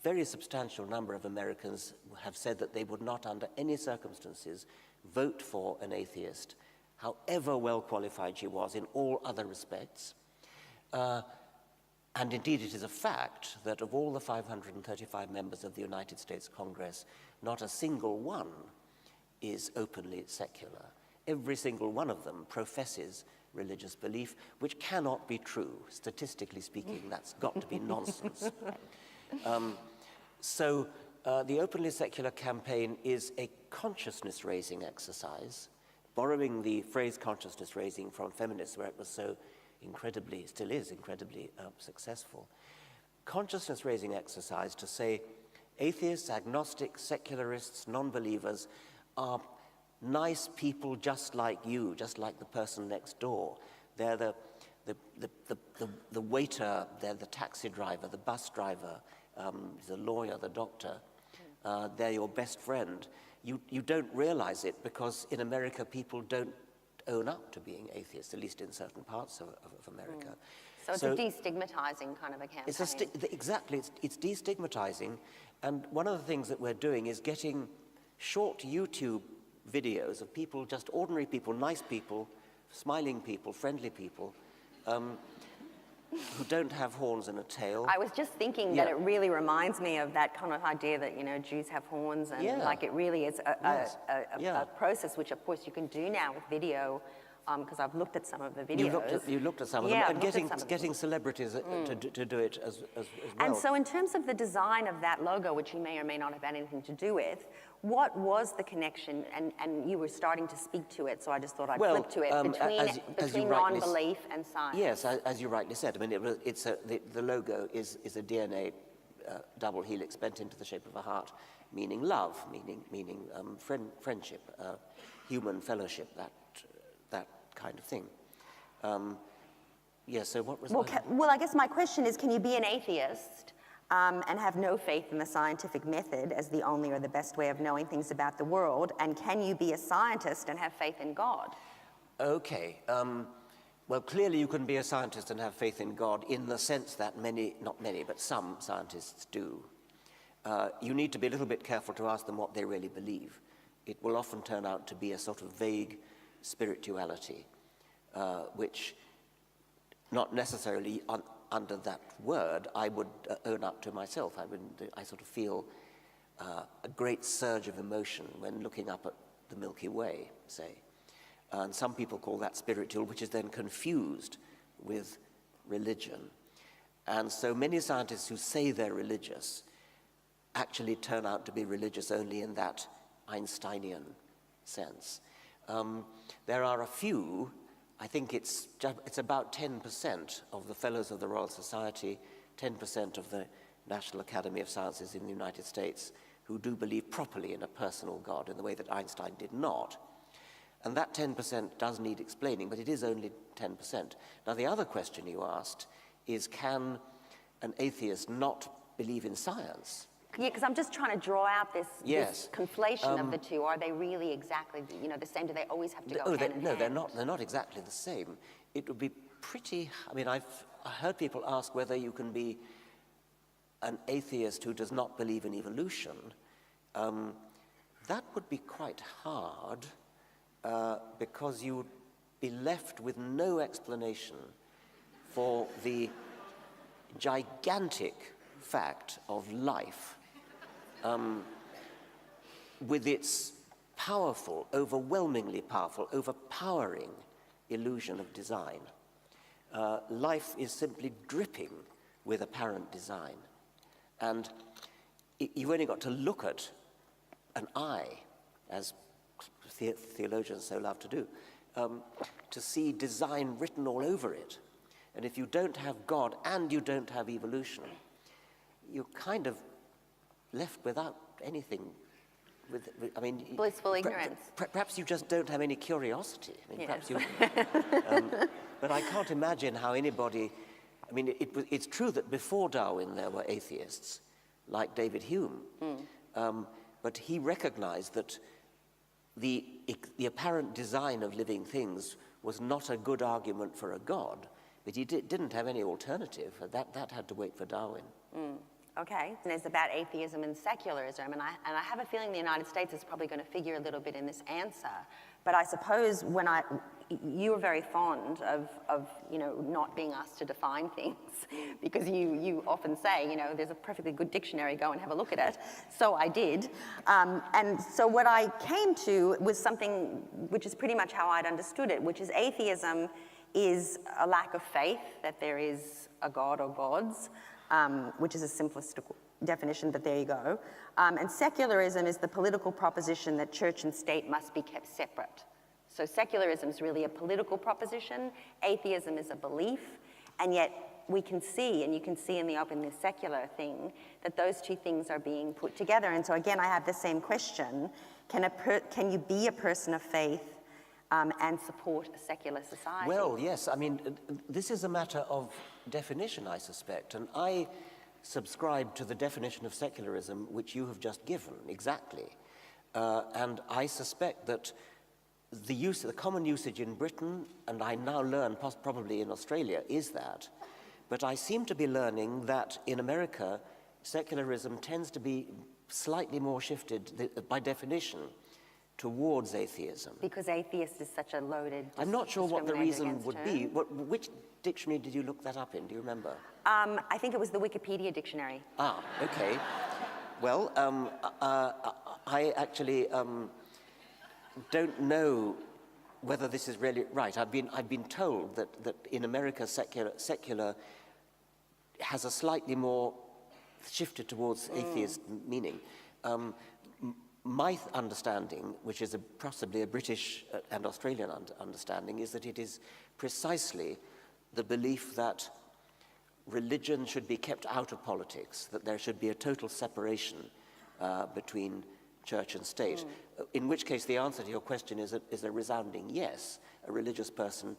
very substantial number of Americans have said that they would not, under any circumstances, vote for an atheist, however well qualified she was in all other respects. And indeed, it is a fact that of all the 535 members of the United States Congress, not a single one is openly secular. Every single one of them professes religious belief, which cannot be true. Statistically speaking, that's got to be nonsense. So the Openly Secular campaign is a consciousness-raising exercise, borrowing the phrase consciousness-raising from feminists, where it was so incredibly, still is incredibly successful. Consciousness-raising exercise to say atheists, agnostics, secularists, non-believers are nice people just like you, just like the person next door. They're the waiter, the taxi driver, the bus driver, the lawyer, the doctor, they're your best friend. You don't realize it because in America people don't own up to being atheists, at least in certain parts of America. So it's a destigmatizing kind of a campaign. Exactly, it's destigmatizing. And one of the things that we're doing is getting short YouTube videos of people, just ordinary people, nice people, smiling people, friendly people, who don't have horns and a tail. I was just thinking that it really reminds me of that kind of idea that, you know, Jews have horns, and like it really is a process which, of course, you can do now with video, because I've looked at some of the videos. You looked at some of them, and getting celebrities to do it as well. And so in terms of the design of that logo, which you may or may not have had anything to do with, what was the connection? And you were starting to speak to it, so I just thought I'd flip to it, between non-belief and science. Yes, as you rightly said. I mean, the logo is a DNA double helix bent into the shape of a heart, meaning love, meaning friendship, human fellowship, that kind of thing. So what was well, I guess my question is, can you be an atheist and have no faith in the scientific method as the only or the best way of knowing things about the world? And can you be a scientist and have faith in God? Okay. Well, clearly you can be a scientist and have faith in God in the sense that not many, but some scientists do. You need to be a little bit careful to ask them what they really believe. It will often turn out to be a sort of vague spirituality, which not necessarily under that word I would own up to myself. I sort of feel a great surge of emotion when looking up at the Milky Way, say. And some people call that spiritual, which is then confused with religion. And so many scientists who say they're religious actually turn out to be religious only in that Einsteinian sense. There are a few, I think it's about 10% of the Fellows of the Royal Society, 10% of the National Academy of Sciences in the United States, who do believe properly in a personal God in the way that Einstein did not. And that 10% does need explaining, but it is only 10%. Now, the other question you asked is, can an atheist not believe in science? Yeah, because I'm just trying to draw out this conflation of the two. Are they really exactly, the same? Do they always have to go hand in hand? No, they're not exactly the same. It would be pretty, I've heard people ask whether you can be an atheist who does not believe in evolution. That would be quite hard, because you would be left with no explanation for the gigantic fact of life, with its powerful, overwhelmingly powerful, overpowering illusion of design. Life is simply dripping with apparent design. And you've only got to look at an eye, as theologians so love to do, to see design written all over it. And if you don't have God and you don't have evolution, you're kind of left without anything. Blissful ignorance. Perhaps you just don't have any curiosity. Perhaps you. But I can't imagine how anybody. It's true that before Darwin there were atheists, like David Hume, but he recognized that the apparent design of living things was not a good argument for a God, but he didn't have any alternative. That had to wait for Darwin. Okay, and it's about atheism and secularism, and I have a feeling the United States is probably going to figure a little bit in this answer. But I suppose you were very fond of not being asked to define things, because you often say, there's a perfectly good dictionary, go and have a look at it. So I did, and so what I came to was something which is pretty much how I'd understood it, which is atheism is a lack of faith that there is a God or gods, which is a simplistic definition, but there you go. And secularism is the political proposition that church and state must be kept separate. So secularism is really a political proposition. Atheism is a belief. And yet we can see, and you can see in the open secular thing, that those two things are being put together. And so again, I have the same question. Can you be a person of faith and support a secular society? Well, yes, I mean, this is a matter of definition, I suspect, and I subscribe to the definition of secularism which you have just given, exactly. And I suspect that the common usage in Britain, and I now learn probably in Australia, is that. But I seem to be learning that in America, secularism tends to be slightly more shifted, by definition, towards atheism. Because atheist is such a loaded, I'm not sure what the reason would be. term. Which dictionary did you look that up in? Do you remember? I think it was the Wikipedia dictionary. Ah, okay. Well, I actually don't know whether this is really right. I've been told that in America secular has a slightly more shifted towards atheist meaning. My understanding, which is possibly a British and Australian understanding, is that it is precisely the belief that religion should be kept out of politics, that there should be a total separation between church and state, in which case the answer to your question is a resounding yes. A religious person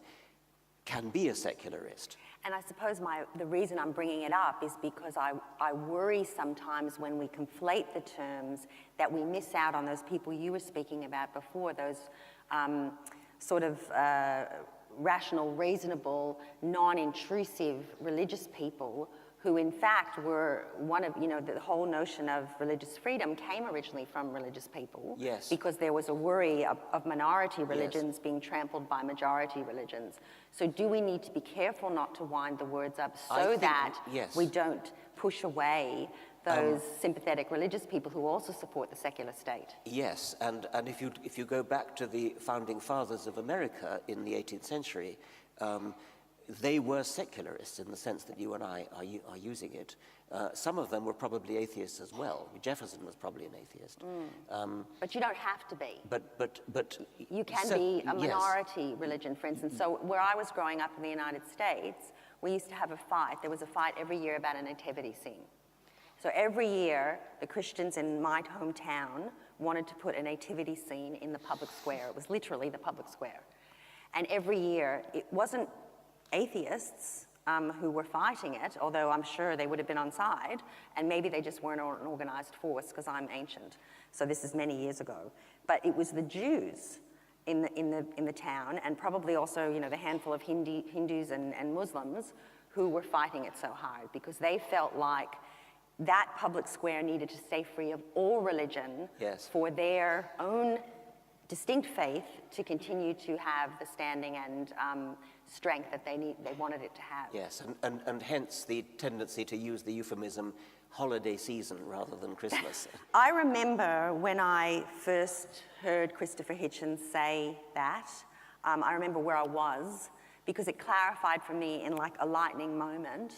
can be a secularist. And I suppose the reason I'm bringing it up is because I worry sometimes when we conflate the terms that we miss out on those people you were speaking about before, those sort of rational, reasonable, non-intrusive religious people who in fact were one of, the whole notion of religious freedom came originally from religious people. Yes. Because there was a worry of minority religions being trampled by majority religions. So do we need to be careful not to wind the words up so that we don't push away those sympathetic religious people who also support the secular state? Yes, and if you go back to the founding fathers of America in the 18th century, they were secularists in the sense that you and I are using it. Some of them were probably atheists as well. Jefferson was probably an atheist. But you don't have to be. But you can be a minority religion, for instance. So where I was growing up in the United States, we used to have a fight. There was a fight every year about a nativity scene. So every year, the Christians in my hometown wanted to put a nativity scene in the public square. It was literally the public square. And every year, it wasn't atheists who were fighting it, although I'm sure they would have been on side, and maybe they just weren't an organized force, because I'm ancient. So this is many years ago. But it was the Jews in the town, and probably also, the handful of Hindus and Muslims who were fighting it so hard, because they felt like that public square needed to stay free of all religion for their own distinct faith to continue to have the standing and strength that they wanted it to have. Yes, and hence the tendency to use the euphemism holiday season rather than Christmas. I remember when I first heard Christopher Hitchens say that, I remember where I was, because it clarified for me in like a lightning moment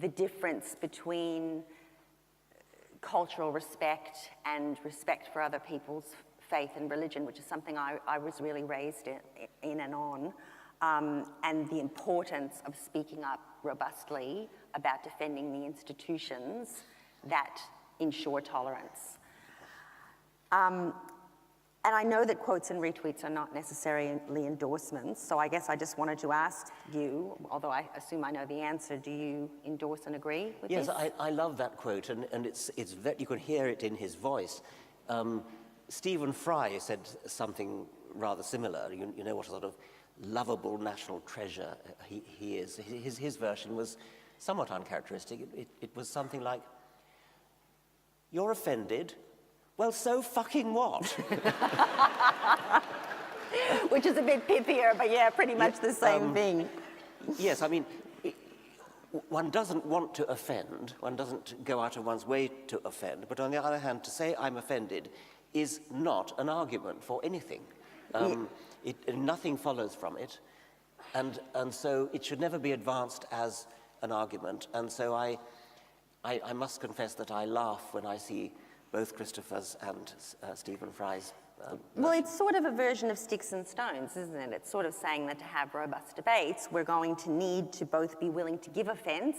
the difference between cultural respect and respect for other people's faith and religion, which is something I was really raised in and on, and the importance of speaking up robustly about defending the institutions that ensure tolerance. And I know that quotes and retweets are not necessarily endorsements, so I guess I just wanted to ask you, although I assume I know the answer, do you endorse and agree with this? Yes, I love that quote, and it's you could hear it in his voice. Stephen Fry said something rather similar. You know what a sort of lovable national treasure he is. His version was somewhat uncharacteristic. It was something like, "You're offended? Well, so fucking what?" Which is a bit pithier, but yeah, pretty much the same thing. Yes, I mean, one doesn't want to offend. One doesn't go out of one's way to offend. But on the other hand, to say I'm offended is not an argument for anything. Nothing follows from it. And so it should never be advanced as an argument. And so I must confess that I laugh when I see both Christopher's and Stephen Fry's. Well, it's sort of a version of sticks and stones, isn't it? It's sort of saying that to have robust debates, we're going to need to both be willing to give offense,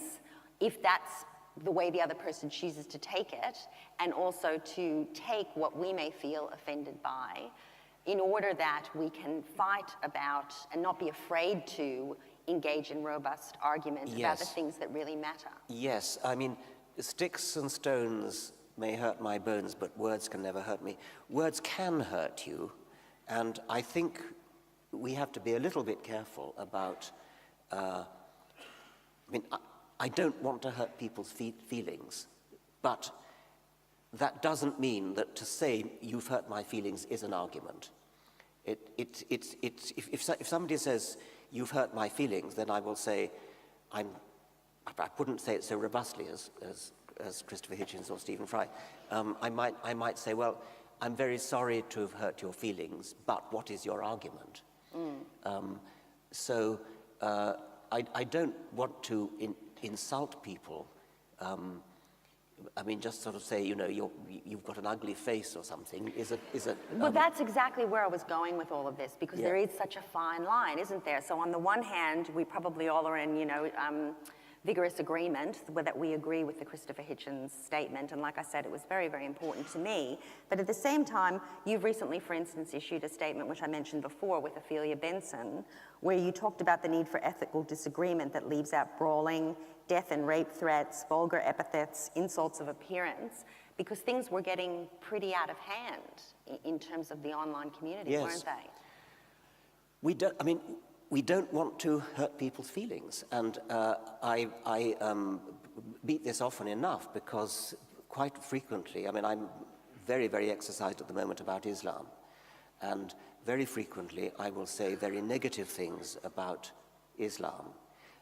if that's the way the other person chooses to take it, and also to take what we may feel offended by in order that we can fight about and not be afraid to engage in robust argument about the Yes. things that really matter. Yes, I mean, sticks and stones may hurt my bones, but words can never hurt me. Words can hurt you, and I think we have to be a little bit careful about, I don't want to hurt people's feelings, but that doesn't mean that to say you've hurt my feelings is an argument. If somebody says you've hurt my feelings, then I will say, I wouldn't say it so robustly as Christopher Hitchens or Stephen Fry. I might say, well, I'm very sorry to have hurt your feelings, but what is your argument? I don't want to insult people. Just sort of say, you've got an ugly face or something Well, that's exactly where I was going with all of this, because there is such a fine line, isn't there? So on the one hand, we probably all are in, vigorous agreement that we agree with the Christopher Hitchens statement, and like I said, it was very, very important to me. But at the same time, you've recently, for instance, issued a statement, which I mentioned before, with Ophelia Benson, where you talked about the need for ethical disagreement that leaves out brawling, death and rape threats, vulgar epithets, insults of appearance, because things were getting pretty out of hand in terms of the online community, weren't they? We don't want to hurt people's feelings, and I beat this often enough because quite frequently, I'm very, very exercised at the moment about Islam, and very frequently I will say very negative things about Islam,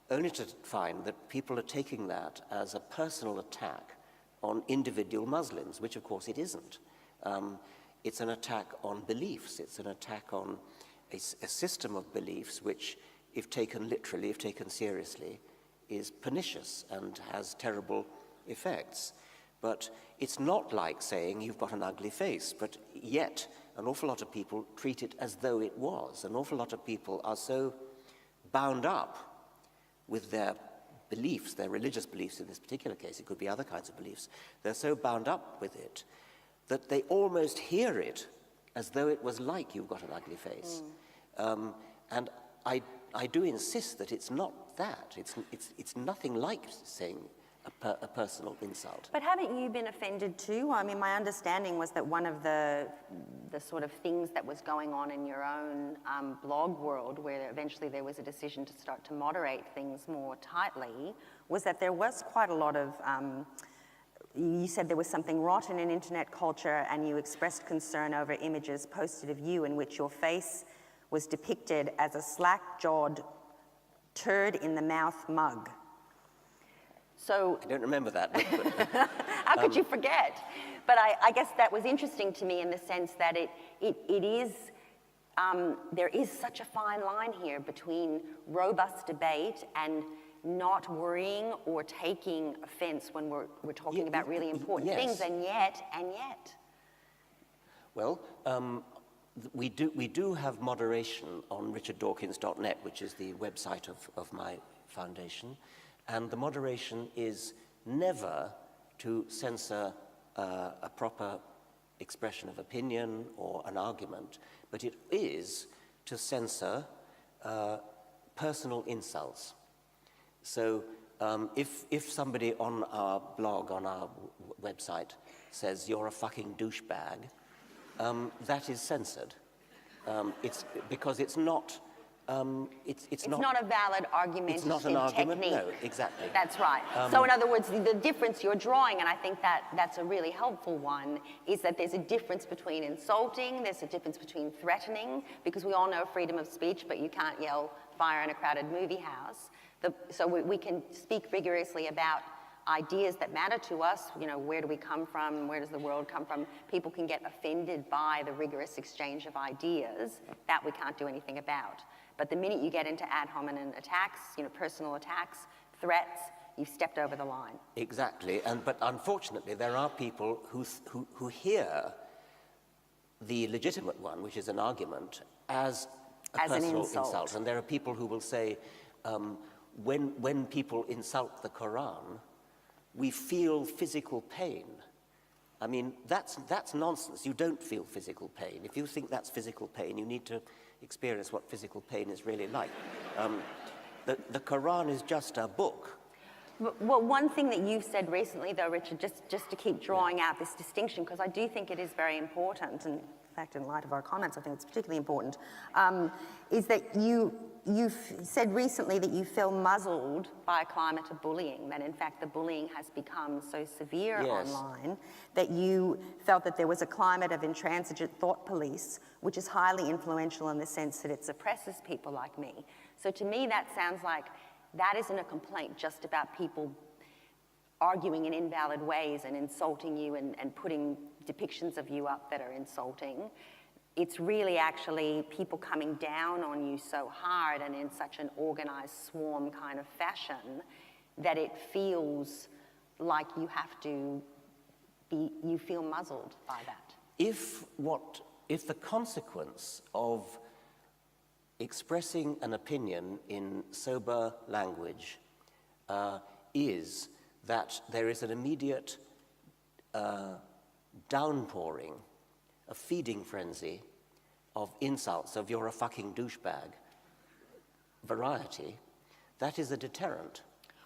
only to find that people are taking that as a personal attack on individual Muslims, which of course it isn't. It's an attack on beliefs, it's an attack on a system of beliefs which, if taken literally, if taken seriously, is pernicious and has terrible effects. But it's not like saying you've got an ugly face, but yet an awful lot of people treat it as though it was. An awful lot of people are so bound up with their beliefs, their religious beliefs in this particular case, it could be other kinds of beliefs, they're so bound up with it that they almost hear it as though it was like you've got an ugly face. And I do insist that it's not that. It's nothing like saying a personal insult. But haven't you been offended too? My understanding was that one of the sort of things that was going on in your own blog world, where eventually there was a decision to start to moderate things more tightly, was that there was quite a lot of you said there was something rotten in internet culture, and you expressed concern over images posted of you in which your face was depicted as a slack-jawed turd in the mouth mug. So I don't remember that. how could you forget? But I guess that was interesting to me in the sense that it is, there is such a fine line here between robust debate and not worrying or taking offense when we're talking about really important things, and yet. Well, we do have moderation on richarddawkins.net, which is the website of my foundation, and the moderation is never to censor a proper expression of opinion or an argument, but it is to censor personal insults. So if somebody on our blog, on our website, says you're a fucking douchebag, that is censored. It's because it's not. It's not a valid argument. It's not an argument. Technique. No, exactly. That's right. So in other words, the difference you're drawing, and I think that's a really helpful one, is that there's a difference between insulting, there's a difference between threatening, because we all know freedom of speech, but you can't yell fire in a crowded movie house. So we can speak rigorously about ideas that matter to us. Where do we come from? Where does the world come from? People can get offended by the rigorous exchange of ideas. That we can't do anything about. But the minute you get into ad hominem attacks, personal attacks, threats, you've stepped over the line. Exactly. But unfortunately, there are people who hear the legitimate one, which is an argument, as a personal insult. And there are people who will say, when people insult the Quran, we feel physical pain. I mean, that's nonsense. You don't feel physical pain. If you think that's physical pain, you need to experience what physical pain is really like. The Quran is just a book. Well, one thing that you've said recently, though, Richard, just to keep drawing out this distinction, because I do think it is very important, and in fact, in light of our comments, I think it's particularly important, is that you've said recently that you feel muzzled by a climate of bullying, that in fact the bullying has become so severe online that you felt that there was a climate of intransigent thought police, which is highly influential in the sense that it suppresses people like me. So to me, that sounds like that isn't a complaint just about people arguing in invalid ways and insulting you and putting depictions of you up that are insulting. It's really actually people coming down on you so hard and in such an organized swarm kind of fashion that it feels like you have to be, you feel muzzled by that. If the consequence of expressing an opinion in sober language is that there is an immediate downpouring, a feeding frenzy of insults of "you're a fucking douchebag" variety, that is a deterrent.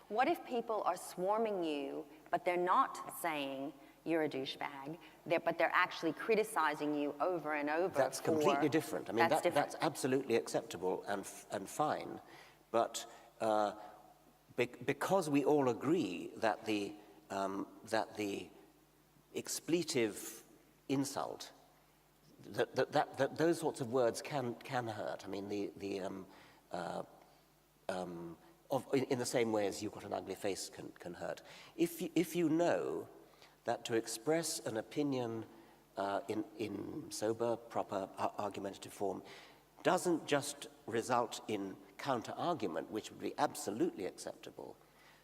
What if people are swarming you, but they're not saying you're a douchebag, but they're actually criticizing you over and over? That's completely different. I mean, that's absolutely acceptable and fine. But because we all agree that the expletive insult, that those sorts of words can hurt. I mean, in the same way as "you've got an ugly face" can hurt. If you know that to express an opinion in sober, proper, argumentative form doesn't just result in counter-argument, which would be absolutely acceptable,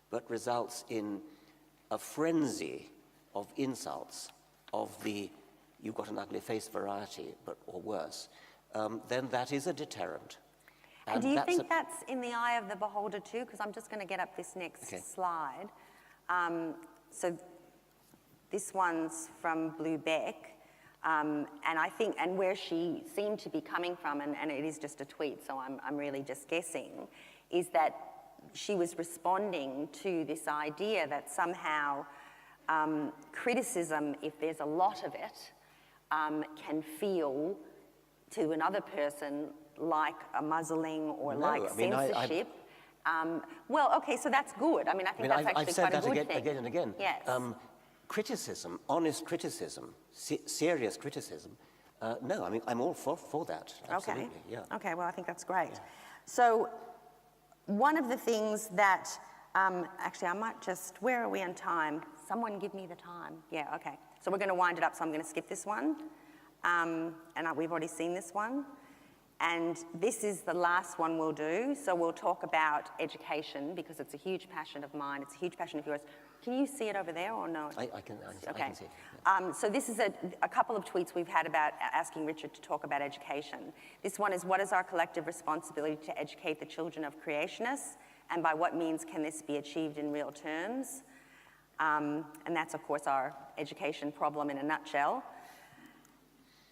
but results in a frenzy of insults of the "you've got an ugly face" variety, or worse, then that is a deterrent. And do you think that's in the eye of the beholder too? Because I'm just going to get up this next slide. So this one's from Blue Beck, and I think, and where she seemed to be coming from, and it is just a tweet, so I'm really just guessing, is that she was responding to this idea that somehow criticism, if there's a lot of it, can feel to another person like a muzzling or censorship. Well, okay, so that's good. I mean, I think that's actually I've said quite a good that thing. again and again. Yes. Criticism, honest criticism, serious criticism, no, I mean, I'm all for that, absolutely, Okay, well, I think that's great. So one of the things that, actually, I might just, where are we on time? Someone give me the time. Yeah, okay. So we're going to wind it up, so I'm going to skip this one. We've already seen this one. And this is the last one we'll do. So we'll talk about education, because it's a huge passion of mine. It's a huge passion of yours. Can you see it over there or no? I can see it. Yeah. So this is a couple of tweets we've had about asking Richard to talk about education. This one is, what is our collective responsibility to educate the children of creationists, and by what means can this be achieved in real terms? And that's, of course, our education problem in a nutshell.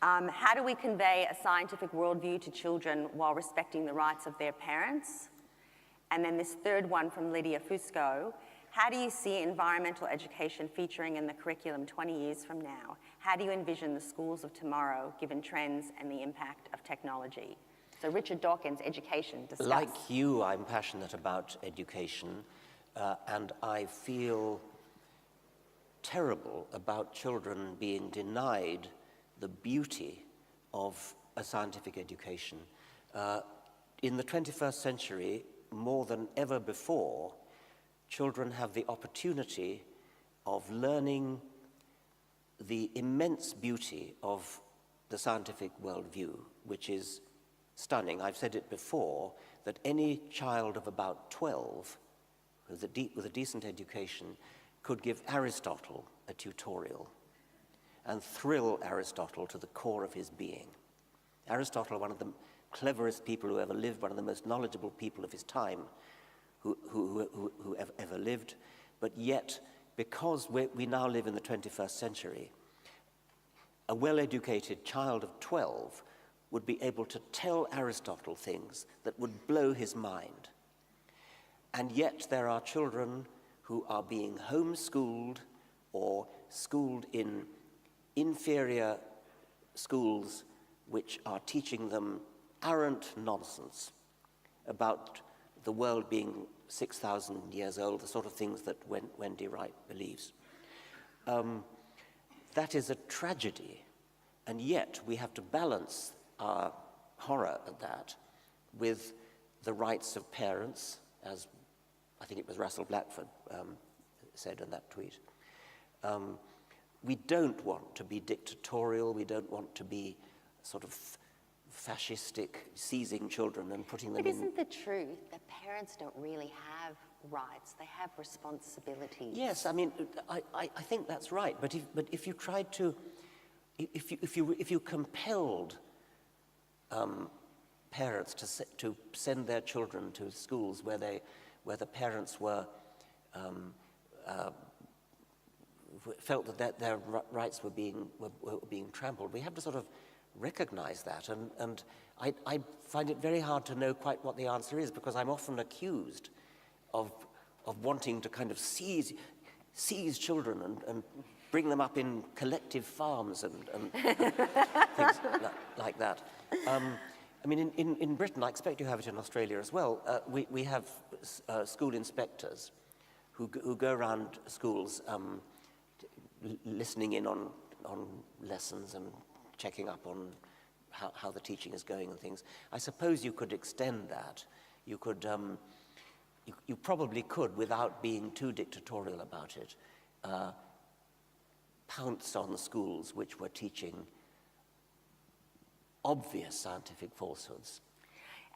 How do we convey a scientific worldview to children while respecting the rights of their parents? And then this third one from Lydia Fusco. How do you see environmental education featuring in the curriculum 20 years from now? How do you envision the schools of tomorrow, given trends and the impact of technology? So Richard Dawkins, education, discuss. Like you, I'm passionate about education, and I feel terrible about children being denied the beauty of a scientific education. In the 21st century, more than ever before, children have the opportunity of learning the immense beauty of the scientific worldview, which is stunning. I've said it before, that any child of about 12 with a decent education could give Aristotle a tutorial and thrill Aristotle to the core of his being. Aristotle, one of the cleverest people who ever lived, one of the most knowledgeable people of his time who ever lived, but yet, because we now live in the 21st century, a well-educated child of 12 would be able to tell Aristotle things that would blow his mind. And yet there are children who are being homeschooled or schooled in inferior schools which are teaching them arrant nonsense about the world being 6,000 years old, the sort of things that Wendy Wright believes. That is a tragedy, and yet we have to balance our horror at that with the rights of parents, as I think it was Russell Blackford said in that tweet. We don't want to be dictatorial, we don't want to be sort of fascistic, seizing children and putting them in... But isn't the truth that parents don't really have rights, they have responsibilities? Yes, I mean, I think that's right, but if you tried to, if you compelled parents to send their children to schools where the parents were felt that their rights were being trampled, we have to sort of recognize that, and I find it very hard to know quite what the answer is, because I'm often accused of wanting to kind of seize children and bring them up in collective farms and things like that. I mean, in Britain, I expect you have it in Australia as well, we have school inspectors who go around schools listening in on lessons and checking up on how the teaching is going and things. I suppose you could extend that. You could, you probably could, without being too dictatorial about it, pounce on the schools which were teaching obvious scientific falsehoods.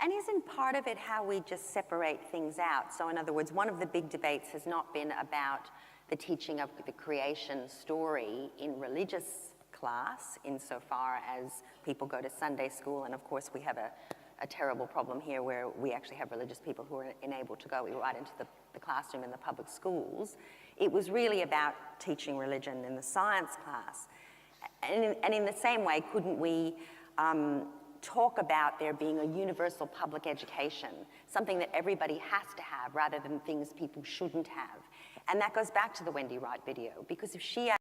And isn't part of it how we just separate things out? So in other words, one of the big debates has not been about the teaching of the creation story in religious class, insofar as people go to Sunday school, and of course we have a terrible problem here where we actually have religious people who are unable to go right into the classroom in the public schools. It was really about teaching religion in the science class. And in the same way, couldn't we talk about there being a universal public education, something that everybody has to have rather than things people shouldn't have? And that goes back to the Wendy Wright video, because if she